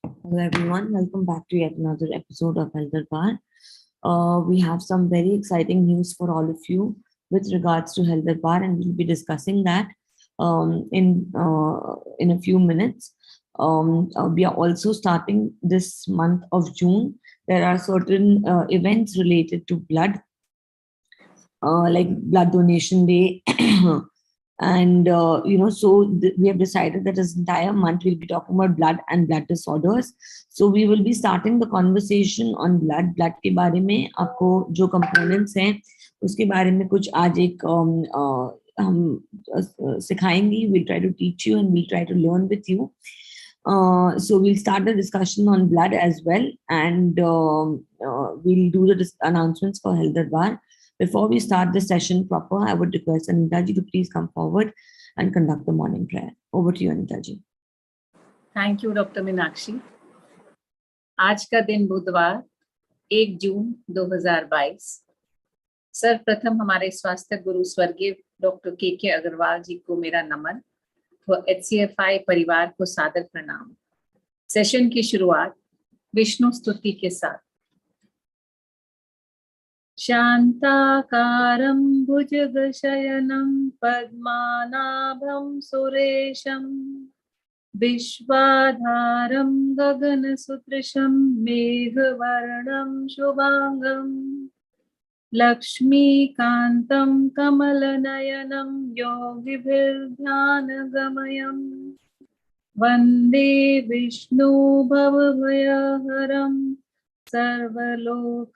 Hello everyone, welcome back to yet another episode of Health Darbaar. We have some very exciting news for all of you with regards to Health Darbaar, and we'll be discussing that in a few minutes. We are also starting this month of June. There are certain events related to blood, like Blood Donation Day. And we have decided that this entire month we'll be talking about blood and blood disorders. So we will be starting the conversation on blood के बारे में आपको जो components हैं उसके बारे में कुछ आज एक हम सिखाएंगे. We'll try to teach you and we'll try to learn with you. So we'll start the discussion on blood as well, and we'll do the announcements for Health Darbaar. Before we start the session proper, I would request Anita ji to please come forward and conduct the morning prayer. Over to you, Anita ji. Thank you, Dr. Meenakshi. आज का दिन बुधवार 1 जून 2022. सर्वप्रथम हमारे स्वास्थ्य गुरु स्वर्गीय doctor के अग्रवाल जी को मेरा नमन व HCFI परिवार को सादर प्रणाम. सेशन की शुरुआत विष्णु स्तुति के साथ. शांताकारं भुजगशयनं पद्मनाभं सुरेशं विश्वाधारं गगनसदृशं मेघवर्णं शुभांगं लक्ष्मीकान्तं कमलनयनं योगिभिर्ध्यानगमयं वन्दे विष्णु भवभयहरं सर्वलोकैकनाथम.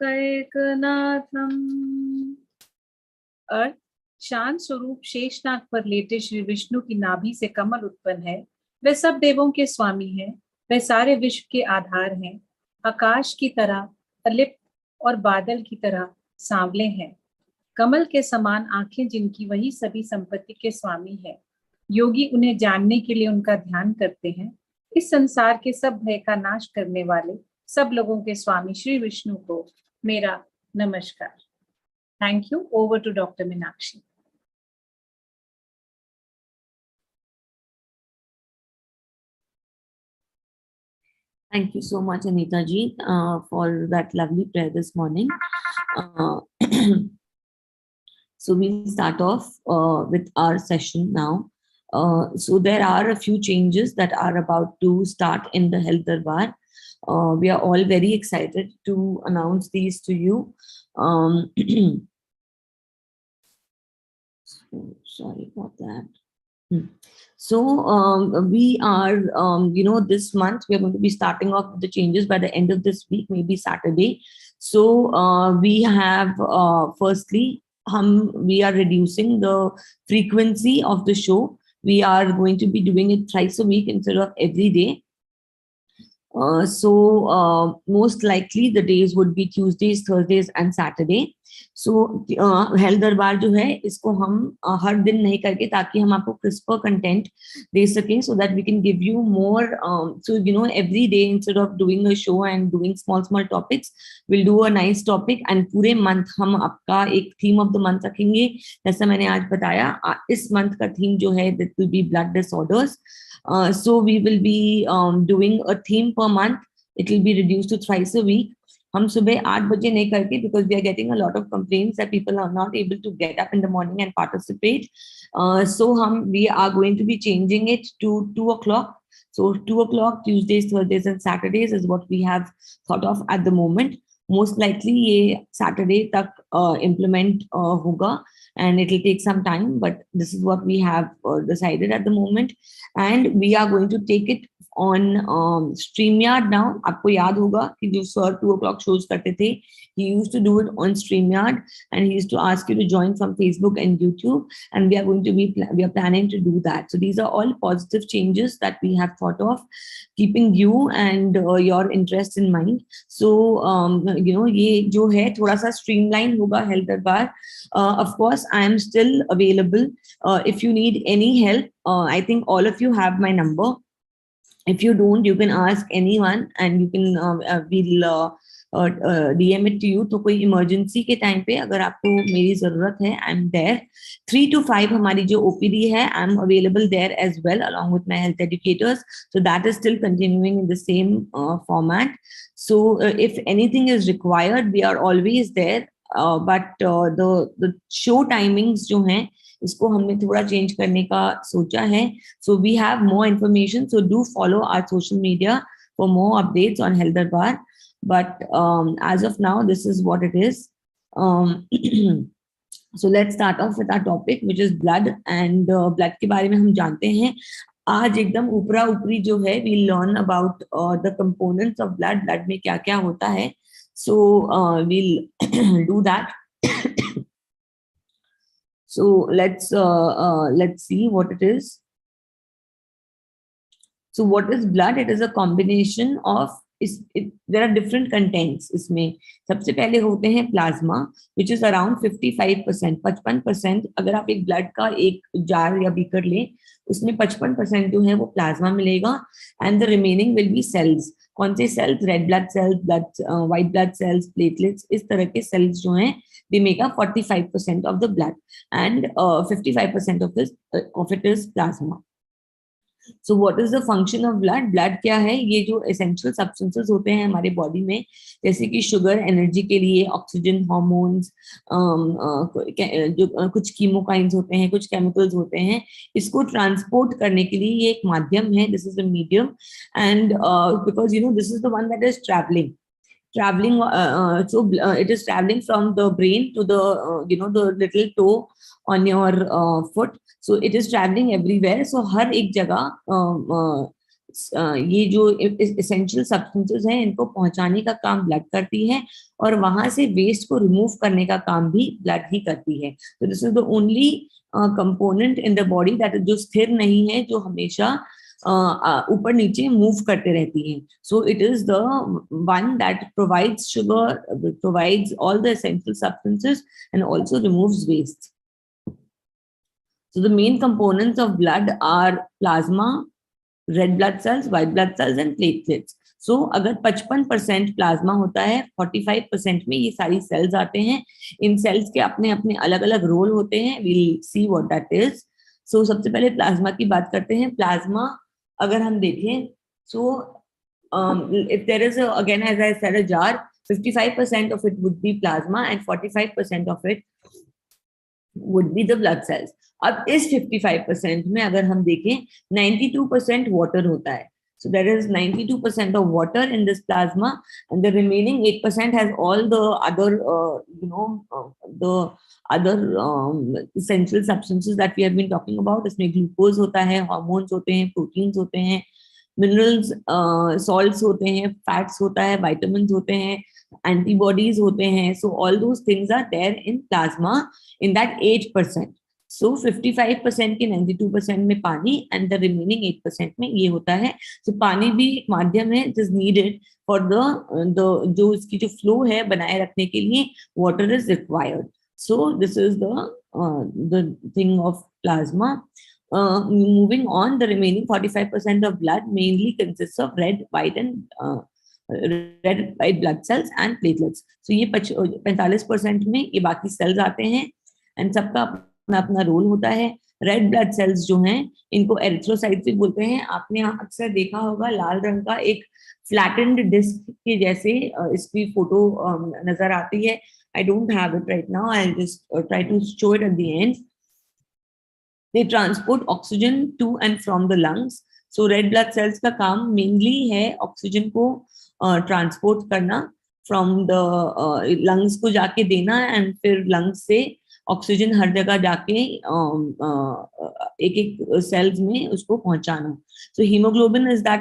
अर्थ: शांत स्वरूप शेषनाग पर लेटे श्री विष्णु की नाभि से कमल उत्पन्न है. वे सब देवों के स्वामी हैं. वे सारे विश्व के आधार हैं. आकाश की तरह अलिप्त और बादल की तरह सांवले हैं. कमल के समान आंखें जिनकी, वही सभी संपत्ति के स्वामी है. योगी उन्हें जानने के लिए उनका ध्यान करते हैं. इस संसार के सब भय का नाश करने वाले सब लोगों के स्वामी श्री विष्णु को मेरा नमस्कार. Thank you. Over to doctor Meenakshi. Thank you so much, Anita ji, for that lovely prayer this morning. So we'll start off with our session now. So there are a few changes that are about to start in the Health Darbaar. We are all very excited to announce these to you. Sorry about that. So we are, this month we are going to be starting off the changes by the end of this week, maybe Saturday. So we have, firstly, we are reducing the frequency of the show. We are going to be doing it thrice a week instead of every day. So most likely the days would be Tuesdays, Thursdays and Saturday. So Health Darbaar जो है इसको हम हर दिन नहीं करके ताकि हम आपको crisper content दे सकें, so that we can give you more. So every day instead of doing a show and doing small topics, we'll do a nice topic and पूरे month हम आपका एक theme of the month रखेंगे. जैसा मैंने आज बताया, इस month का theme जो है that will be blood disorders. So we will be doing a theme per month. It will be reduced to thrice a week. हम सुबह 8 बजे नहीं करके, because we are getting a lot of complaints that people are not able to get up in the morning and participate. So we are going to be changing it to 2 o'clock. So 2 o'clock Tuesdays, Thursdays and Saturdays is what we have thought of at the moment. Most likely ये Saturday तक implement होगा, and it will take some time, but this is what we have decided at the moment. And we are going to take it on StreamYard now. आपको याद होगा कि जो sir 2 o'clock shows करते थे, he used to do it on StreamYard, and he used to ask you to join from Facebook and YouTube, and we are planning to do that. So these are all positive changes that we have thought of, keeping you and your interest in mind. So ये जो है थोड़ा सा streamline होगा Health Darbaar. Of course, I am still available if you need any help. I think all of you have my number. If you don't, you can ask anyone, and you can DM it to you. तो कोई emergency के time पे अगर आपको मेरी जरूरत है, I am there. 3 to 5 हमारी जो OPD है, I am available there as well along with my health educators. So that is still continuing in the same format. So if anything is required, we are always there. But the show timings जो हैं, इसको हमने थोड़ा change करने का सोचा है. So we have more information. So do follow our social media for more updates on Health Darbaar. But as of now, this is what it is. So let's start off with our topic, which is blood. And blood के बारे में हम जानते हैं. आज एकदम ऊपरा ऊपरी जो है, we learn about the components of blood. Blood में क्या क्या होता है. So we'll do that. So let's see what it is. So what is blood? It is a combination of there are different contents इसमें. सबसे पहले होते हैं प्लाज्मा, which is around 55%. 55% अगर आप एक ब्लड का एक जार या बीकर लें, उसमें 55% जो है वो प्लाज्मा मिलेगा. And the remaining will be cells. कौन से cells? Red blood cells, white blood cells, platelets, इस तरह के सेल्स जो हैं, they make up 45% of the blood, and 55% of it is plasma. So what is the function of blood? Blood क्या है? ये जो essential substances होते हैं हमारे बॉडी में, जैसे कि शुगर एनर्जी के लिए, ऑक्सीजन, हार्मोन्स, जो कुछ कीमोकाइंस होते हैं, कुछ केमिकल्स होते हैं, इसको ट्रांसपोर्ट करने के लिए ये एक माध्यम है. This is the medium. And because this is the one that is traveling. So it is traveling from the brain to the the little toe on your foot. So it is traveling everywhere. So हर एक जगह ये जो essential substances हैं, इनको पहुंचाने का काम blood करती है, और वहां से वेस्ट को रिमूव करने का काम भी ब्लड ही करती है. So this is the only component in the body that जो स्थिर नहीं है, जो हमेशा ऊपर नीचे मूव करते रहती हैं. So it is the one that provides sugar, provides all the essential substances, and also removes waste. So the main components of blood are plasma, red blood cells, white blood cells, and platelets. So अगर 55% plasma होता है, 45% में ये सारी sales आते हैं. इन sales के अपने अपने अलग अलग रोल होते हैं. We'll see what that is. So सबसे पहले प्लाज्मा की बात करते हैं. प्लाज्मा अगर हम देखें, so if there is again, as I said, a jar, 55% of it would be plasma and 45% of it would be the blood cells. अब इस 55% में अगर हम देखें, 92% water होता है. So there is 92% of water in this plasma, and the remaining 8% has all the other, the other essential substances that we have been talking about. इसमें glucose होता है, hormones होते हैं, proteins होते हैं, minerals, salts होते हैं, fats होता है, vitamins होते हैं, antibodies होते हैं. So all those things are there in plasma in that 8%. So 55% के 92% में पानी, and the remaining 8% में ये होता है. So पानी भी एक माध्यम है, it is needed for the जो इसकी जो flow है बनाए रखने के लिए, water is required. So this is the thing of plasma. Moving on, the remaining 45% of blood mainly consists of red, white, and red, white blood cells and platelets. So ये 45% में ये बाकी cells आते हैं, and सबका अपना अपना role होता है. रेड ब्लड सेल्स जो हैं, इनको एरिथ्रोसाइट्स भी बोलते हैं. आपने यहाँ अक्सर देखा होगा लाल रंग का एक फ्लैटेंड डिस्क के जैसे इसकी फोटो नजर आती है. I don't have it right now. I'll just try to show it at the end. They transport oxygen to and from the lungs. So red blood cells का काम mainly है oxygen को transport करना, from the lungs को जाके देना, and फिर lungs से ऑक्सीजन हर जगह जाके एक एक सेल्स में उसको पहुंचाना. So haemoglobin is that,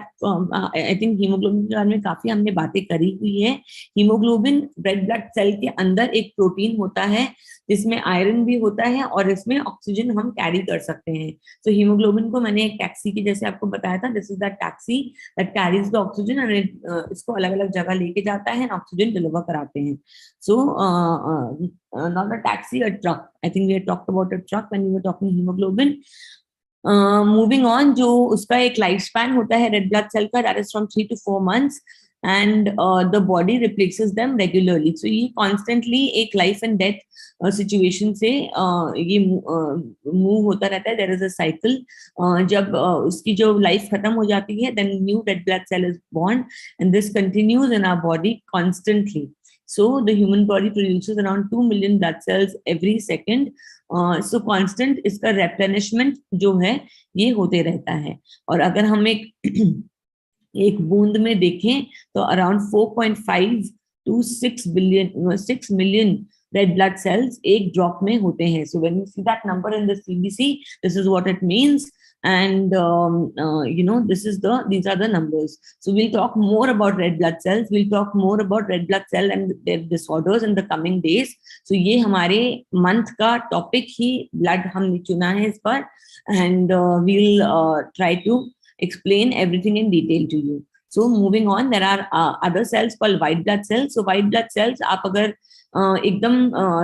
I think haemoglobin के बारे में काफी हमने बातें करी हुई है. हीमोग्लोबिन रेड ब्लड सेल के अंदर एक प्रोटीन होता है जिसमें आयरन भी होता है, और इसमें ऑक्सीजन हम कैरी कर सकते हैं. तो हीमोग्लोबिन को मैंने एक टैक्सी की जैसे आपको बताया था, this is that taxi that carries the oxygen, and इसको अलग अलग जगह लेके जाता है, ऑक्सीजन डिलीवर कराते हैं. सो not a taxi, a truck. I think we had talked about a truck when we were talking hemoglobin. Moving on, जो उसका एक लाइफ स्पैन होता है रेड ब्लड सेल का, that is from 3 to 4 months. and the body replaces them regularly. So ये constantly एक life and death situation से ये move होता रहता है. There is a cycle. जब उसकी जो life खत्म हो जाती है, then new red blood cell is born, and this continues in our body constantly. So the human body produces around 2 million blood cells every second. So constant इसका replenishment जो है ये होते रहता है. और अगर हम एक बूंद में देखें तो around 4.5 to 6 million red blood cells एक ड्रॉप में होते हैं. So when you see that number in the CBC, this is what it means, and these are the numbers. So we'll talk more about red blood cells. We'll talk more about red blood cell and their disorders in the coming days. So ये हमारे month का topic ही blood हमने चुना है इस पर, and we'll try to explain everything in detail to you. So moving on, there are other cells called white blood cells. So white blood cells, आप अगर एकदम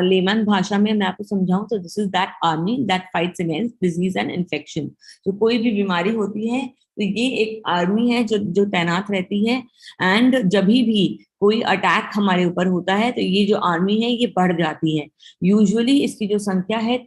लेमन भाषा में मैं आपको समझाऊं तो this is that army that fights against disease and infection. So कोई भी बीमारी होती है तो ये एक आर्मी है जो तैनात रहती है, एंड जब भी कोई अटैक हमारे ऊपर होता है तो ये जो आर्मी है ये बढ़ जाती है. यूजुअली इसकी जो संख्या है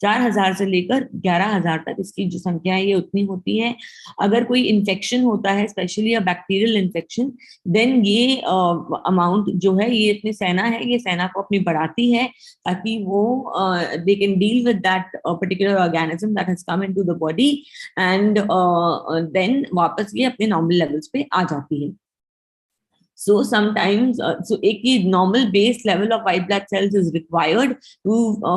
4,000 से लेकर 11,000 तक इसकी जो संख्या है ये उतनी होती है. अगर कोई इन्फेक्शन होता है, specially a bacterial infection, then ये अमाउंट जो है, ये इतनी सेना है, ये सेना को अपनी बढ़ाती है ताकि वो they can deal with that particular organism that has come into the body, and then वापस ये अपने नॉर्मल लेवल्स पे आ जाती है. So sometimes, एक ही normal base level of white blood cells is required to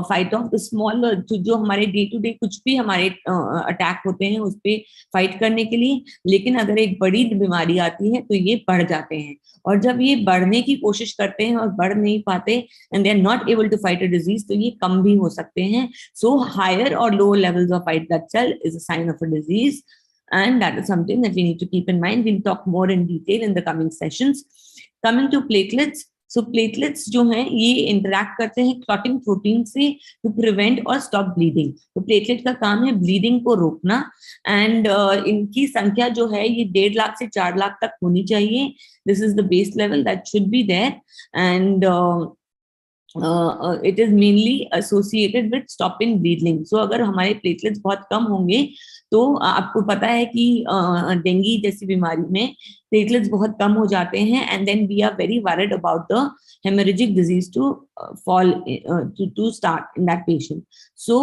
fight off the smaller, जो हमारे day to day कुछ भी हमारे अटैक होते हैं उस पे फाइट करने के लिए. लेकिन अगर एक बड़ी बीमारी आती है तो ये बढ़ जाते हैं, और जब ये बढ़ने की कोशिश करते हैं और बढ़ नहीं पाते and they are not able to fight a disease, तो ये कम भी हो सकते हैं. So higher or lower levels of white blood cell is a sign of a disease. And that is something that we need to keep in mind. We'll talk more in detail in the coming sessions. Coming to platelets. So platelets जो हैं ये interact करते हैं clotting protein से to prevent or stop bleeding. तो platelet का काम है bleeding को रोकना, and इनकी संख्या जो है ये 1.5 लाख से 4 लाख तक होनी चाहिए. This is the base level that should be there, and it is mainly associated with stopping bleeding. So अगर हमारे platelets बहुत कम होंगे तो आपको पता है कि डेंगू जैसी बीमारी में प्लेटलेट्स बहुत कम हो जाते हैं, and then we are very worried about the hemorrhagic disease to fall to start in that patient. So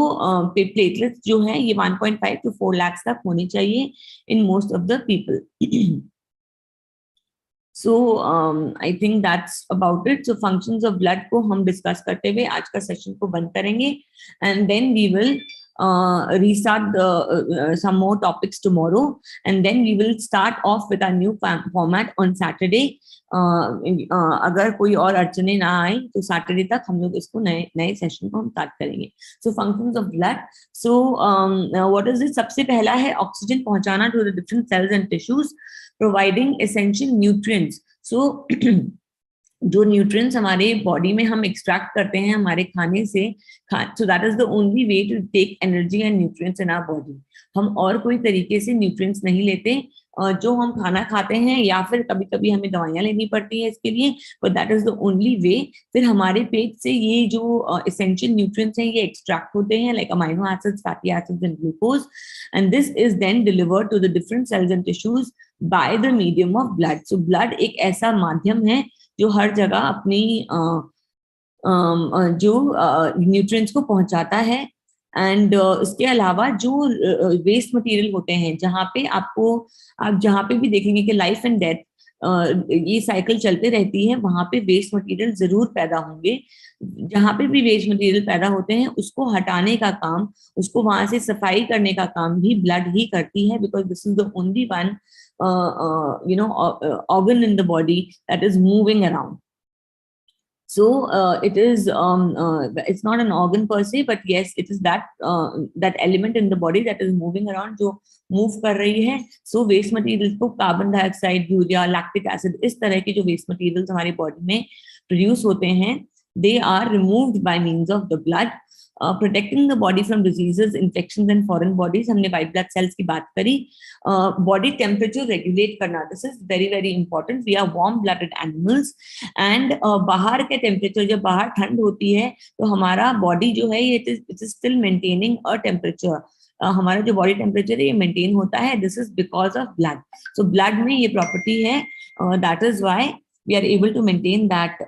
platelets जो है ये 1.5 to 4 लाख तक होनी चाहिए in most of the people. So I think that's about it. So functions of blood को हम discuss करते हुए आज का सेशन को बंद करेंगे, and then we will restart some more topics tomorrow, and then we will start off with our new format on Saturday. अगर कोई और अड़चने ना आए तो सैटरडे तक हम लोग इसको नए सेशन को हम स्टार्ट करेंगे. So functions of blood. So what is it? सबसे पहला है ऑक्सीजन पहुंचाना to the different cells and tissues, providing essential nutrients. So जो न्यूट्रिएंट्स हमारे बॉडी में हम एक्सट्रैक्ट करते हैं हमारे खाने से, so that is the only way to take energy and nutrients in our body. हम और कोई तरीके से न्यूट्रिएंट्स नहीं लेते. जो हम खाना खाते हैं या फिर कभी कभी हमें दवाइयां लेनी पड़ती है इसके लिए, but that is the only वे. फिर हमारे पेट से ये जो एसेंशियल न्यूट्रिएंट्स हैं ये एक्सट्रैक्ट होते हैं, like amino acids, fatty acids and glucose, and this is then delivered to the different cells and tissues by the medium of blood. So blood एक ऐसा माध्यम है जो हर जगह अपनी जो न्यूट्रिएंट्स को पहुंचाता है. एंड इसके अलावा जो वेस्ट मटेरियल होते हैं, आप जहाँ पे भी देखेंगे कि लाइफ एंड डेथ ये साइकिल चलते रहती है, वहां पे वेस्ट मटेरियल जरूर पैदा होंगे. जहाँ पे भी वेस्ट मटेरियल पैदा होते हैं उसको हटाने का काम, उसको वहां से सफाई करने का काम भी ब्लड ही करती है, because this is the only one organ in the body that is moving around. So it is it's not an organ per se, but yes, it is that element in the body that is moving around, जो move कर रही है. So waste materials को carbon dioxide, urea, lactic acid, इस तरह के जो waste materials हमारी बॉडी में प्रोड्यूस होते हैं, they are removed by means of the blood. Protecting the body from diseases, infections and foreign bodies, हमने व्हाइट ब्लड सेल्स की बात करी. बॉडी टेम्परेचर रेगुलेट करना, this is very very important. We are warm blooded animals and बाहर के temperature, जब बाहर ठंड होती है तो हमारा बॉडी जो है ये it is still maintaining a temperature. हमारा जो बॉडी टेम्परेचर है ये मेंटेन होता है. This is because of blood. So blood में ये प्रॉपर्टी है, that is why we are able to maintain that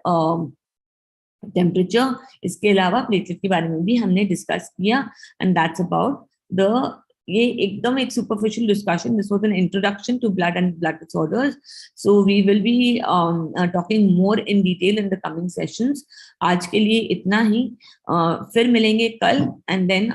temperature. इसके अलावा प्लेटलेट के बारे में भी हमने डिस्कस किया एंड दैट्स अबाउट द, ये एकदम एक superficial discussion. This was an introduction to blood and blood disorders. So we will be talking more in detail in the coming sessions. आज के लिए इतना ही. फिर मिलेंगे कल एंड देन